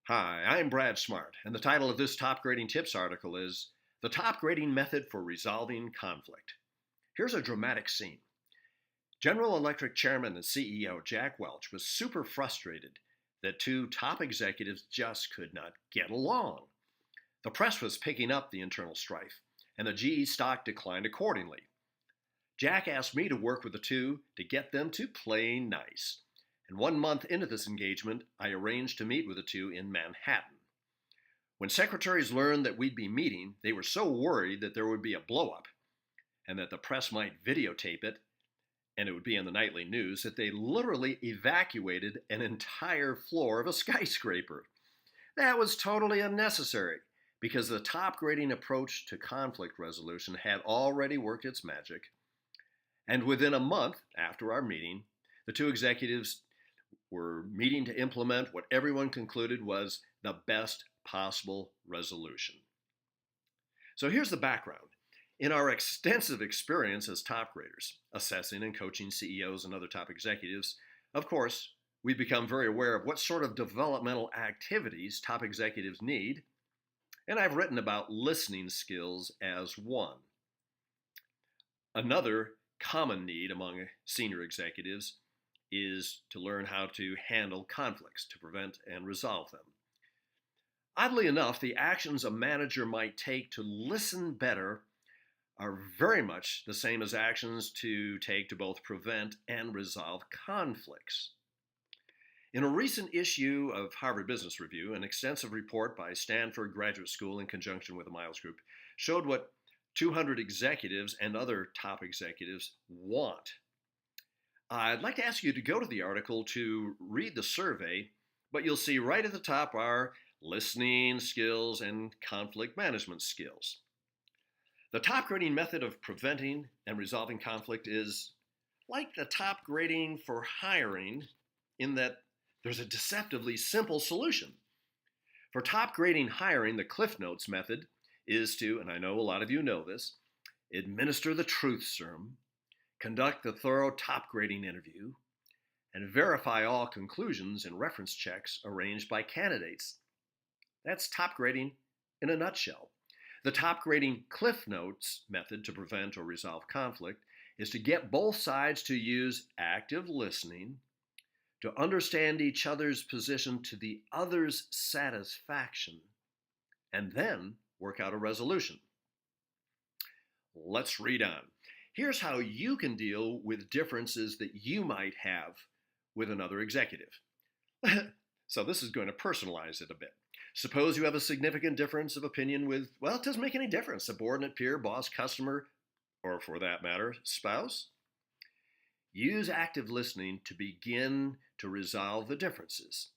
Hi, I'm Brad Smart, and the title of this top grading tips article is The Top Grading Method for Resolving Conflict. Here's a dramatic scene. General Electric Chairman and CEO Jack Welch was super frustrated that two top executives just could not get along. The press was picking up the internal strife, and the GE stock declined accordingly. Jack asked me to work with the two to get them to play nice. And 1 month into this engagement, I arranged to meet with the two in Manhattan. When secretaries learned that we'd be meeting, they were so worried that there would be a blowup and that the press might videotape it and it would be in the nightly news that they literally evacuated an entire floor of a skyscraper. That was totally unnecessary because the top grading approach to conflict resolution had already worked its magic. And within a month after our meeting, the two executives were meeting to implement what everyone concluded was the best possible resolution. So here's the background. In our extensive experience as top graders, assessing and coaching CEOs and other top executives, of course, we've become very aware of what sort of developmental activities top executives need, and I've written about listening skills as one. Another common need among senior executives is to learn how to handle conflicts, to prevent and resolve them. Oddly enough, the actions a manager might take to listen better are very much the same as actions to take to both prevent and resolve conflicts. In a recent issue of Harvard Business Review, an extensive report by Stanford Graduate School in conjunction with the Miles Group showed what 200 executives and other top executives want. I'd like to ask you to go to the article to read the survey, but you'll see right at the top are listening skills and conflict management skills. The top grading method of preventing and resolving conflict is like the top grading for hiring in that there's a deceptively simple solution. For top grading hiring, the Cliff Notes method is to, and I know a lot of you know this, administer the truth serum, conduct a thorough top grading interview, and verify all conclusions and reference checks arranged by candidates. That's top grading in a nutshell. The top grading Cliff Notes method to prevent or resolve conflict is to get both sides to use active listening, to understand each other's position to the other's satisfaction, and then work out a resolution. Let's read on. Here's how you can deal with differences that you might have with another executive. So this is going to personalize it a bit. Suppose you have a significant difference of opinion with, well, it doesn't make any difference, subordinate, peer, boss, customer, or for that matter, spouse. Use active listening to begin to resolve the differences.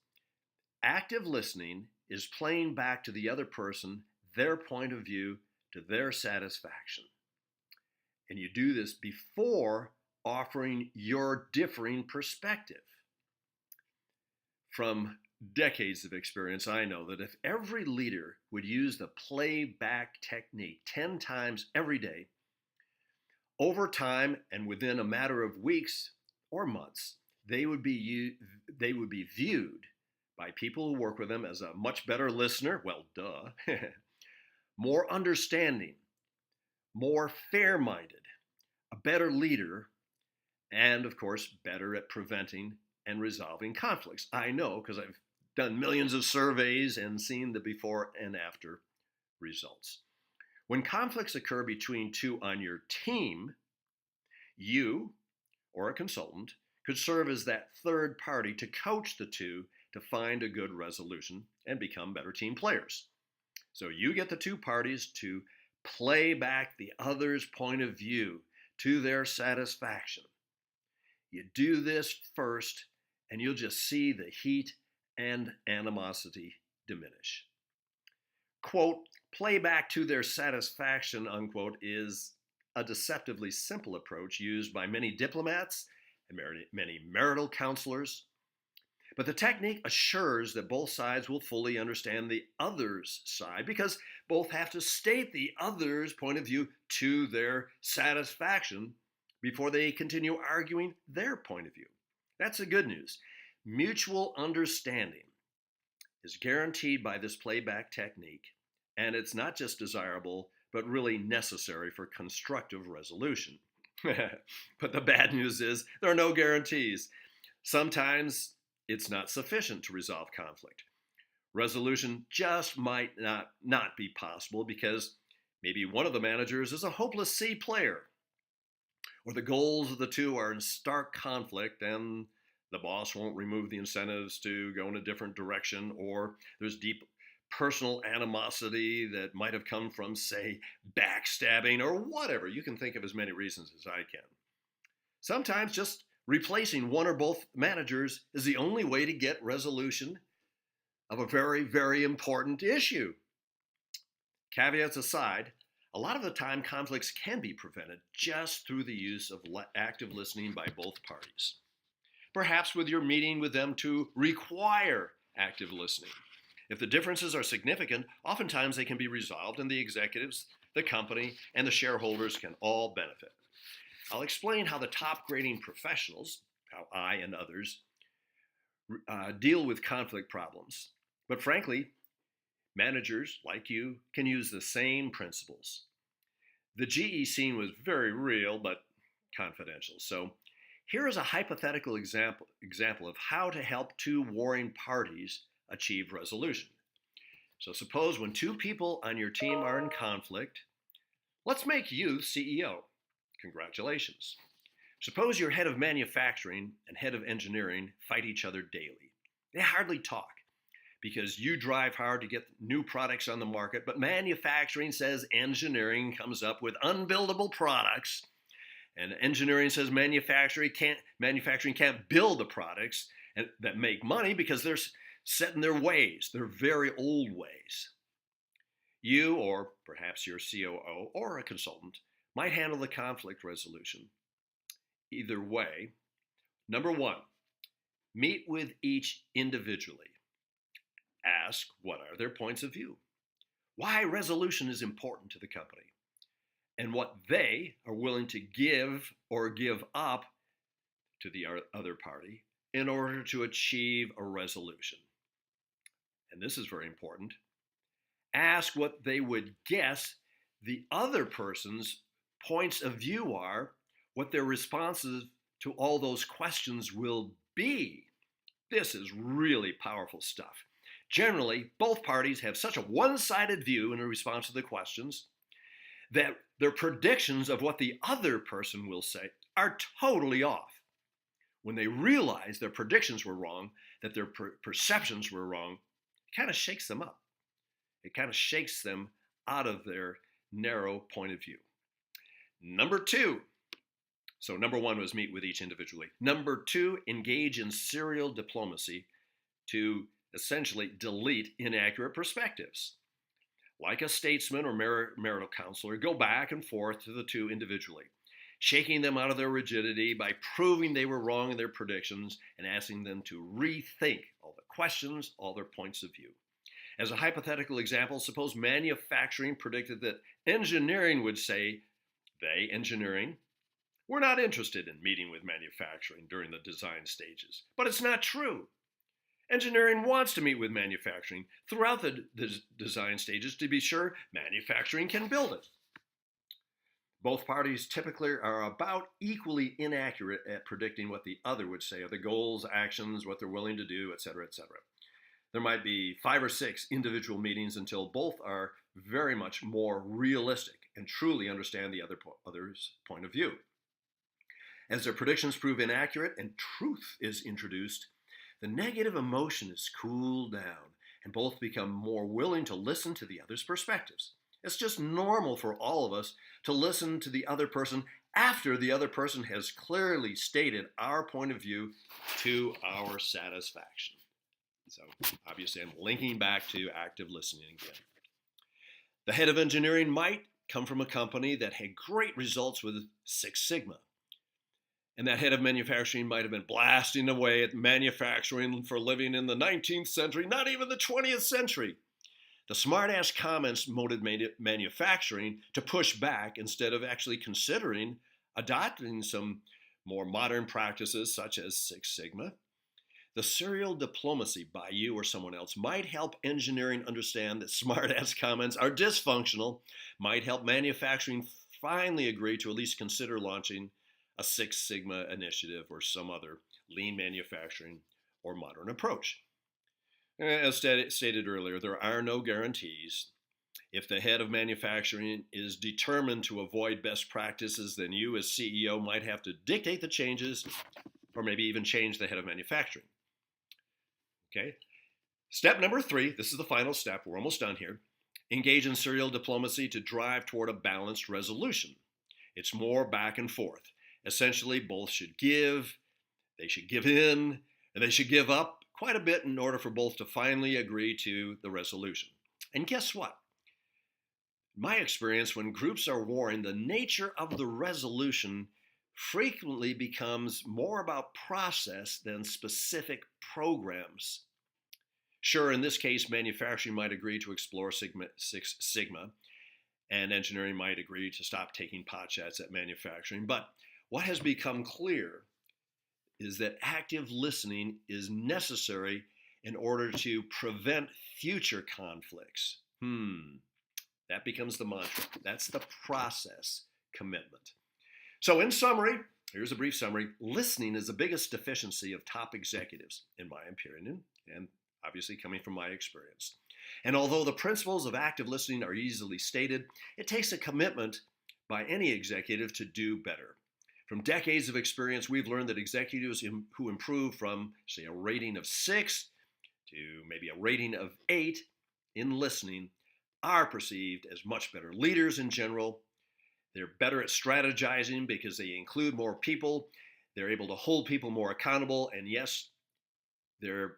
Active listening is playing back to the other person their point of view to their satisfaction. And you do this before offering your differing perspective. From decades of experience, I know that if every leader would use the playback technique 10 times every day, over time and within a matter of weeks or months, they would be viewed by people who work with them as a much better listener, well, duh, more understanding, more fair-minded, a better leader, and of course, better at preventing and resolving conflicts. I know because I've done millions of surveys and seen the before and after results. When conflicts occur between two on your team, you or a consultant could serve as that third party to coach the two to find a good resolution and become better team players. So you get the two parties to play back the other's point of view to their satisfaction. You do this first, and you'll just see the heat and animosity diminish. Quote, play back to their satisfaction, unquote, is a deceptively simple approach used by many diplomats and many marital counselors. But the technique assures that both sides will fully understand the other's side because both have to state the other's point of view to their satisfaction before they continue arguing their point of view. That's the good news. Mutual understanding is guaranteed by this playback technique, and it's not just desirable, but really necessary for constructive resolution. But the bad news is there are no guarantees. Sometimes it's not sufficient to resolve conflict. Resolution just might not be possible because maybe one of the managers is a hopeless C player, or the goals of the two are in stark conflict and the boss won't remove the incentives to go in a different direction, or there's deep personal animosity that might have come from, say, backstabbing or whatever. You can think of as many reasons as I can. Sometimes just replacing one or both managers is the only way to get resolution of a very, very important issue. Caveats aside, a lot of the time conflicts can be prevented just through the use of active listening by both parties. Perhaps with your meeting with them to require active listening. If the differences are significant, oftentimes they can be resolved and the executives, the company, and the shareholders can all benefit. I'll explain how the top grading professionals, how I and others, deal with conflict problems. But frankly, managers like you can use the same principles. The GE scene was very real but confidential. So here is a hypothetical example of how to help two warring parties achieve resolution. So suppose when two people on your team are in conflict, let's make you CEO. Congratulations. Suppose your head of manufacturing and head of engineering fight each other daily. They hardly talk because you drive hard to get new products on the market, but manufacturing says engineering comes up with unbuildable products, and engineering says manufacturing can't build the products that make money because they're set in their ways, their very old ways. You, or perhaps your COO or a consultant, might handle the conflict resolution. Either way, number one, meet with each individually. Ask what are their points of view, why resolution is important to the company, and what they are willing to give or give up to the other party in order to achieve a resolution. And this is very important. Ask what they would guess the other person's points of view are, what their responses to all those questions will be. This is really powerful stuff. Generally, both parties have such a one-sided view in response to the questions that their predictions of what the other person will say are totally off. When they realize their predictions were wrong, that their perceptions were wrong, it kind of shakes them up. It kind of shakes them out of their narrow point of view. Number two, so number one was meet with each individually. Number two, engage in serial diplomacy to essentially delete inaccurate perspectives. Like a statesman or marital counselor, go back and forth to the two individually, shaking them out of their rigidity by proving they were wrong in their predictions and asking them to rethink all the questions, all their points of view. As a hypothetical example, suppose manufacturing predicted that engineering would say, they, engineering, we're not interested in meeting with manufacturing during the design stages. But it's not true. Engineering wants to meet with manufacturing throughout the design stages to be sure manufacturing can build it. Both parties typically are about equally inaccurate at predicting what the other would say, or the goals, actions, what they're willing to do, etc., etc. There might be 5 or 6 individual meetings until both are very much more realistic and truly understand the other's point of view. As their predictions prove inaccurate and truth is introduced, the negative emotion is cooled down and both become more willing to listen to the other's perspectives. It's just normal for all of us to listen to the other person after the other person has clearly stated our point of view to our satisfaction. So obviously I'm linking back to active listening again. The head of engineering might come from a company that had great results with Six Sigma. And that head of manufacturing might have been blasting away at manufacturing for living in the 19th century, not even the 20th century. The smart-ass comments motivated manufacturing to push back instead of actually considering adopting some more modern practices such as Six Sigma. The serial diplomacy by you or someone else might help engineering understand that smart-ass comments are dysfunctional, might help manufacturing finally agree to at least consider launching a Six Sigma initiative or some other lean manufacturing or modern approach. As stated earlier, there are no guarantees. If the head of manufacturing is determined to avoid best practices, then you as CEO might have to dictate the changes or maybe even change the head of manufacturing. Okay. Step number 3, this is the final step, we're almost done here. Engage in serial diplomacy to drive toward a balanced resolution. It's more back and forth. Essentially, both should give, they should give in, and they should give up quite a bit in order for both to finally agree to the resolution. And guess what? In my experience, when groups are warring, the nature of the resolution frequently becomes more about process than specific programs. Sure, in this case, manufacturing might agree to explore Six Sigma, and engineering might agree to stop taking pot shots at manufacturing. But what has become clear is that active listening is necessary in order to prevent future conflicts. That becomes the mantra. That's the process commitment. So in summary, here's a brief summary. Listening is the biggest deficiency of top executives, in my opinion, and obviously coming from my experience. And although the principles of active listening are easily stated, it takes a commitment by any executive to do better. From decades of experience, we've learned that executives who improve from, say, a rating of 6 to maybe a rating of 8 in listening are perceived as much better leaders in general. They're better at strategizing because they include more people. They're able to hold people more accountable. And yes, they're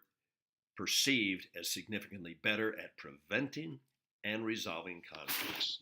perceived as significantly better at preventing and resolving conflicts.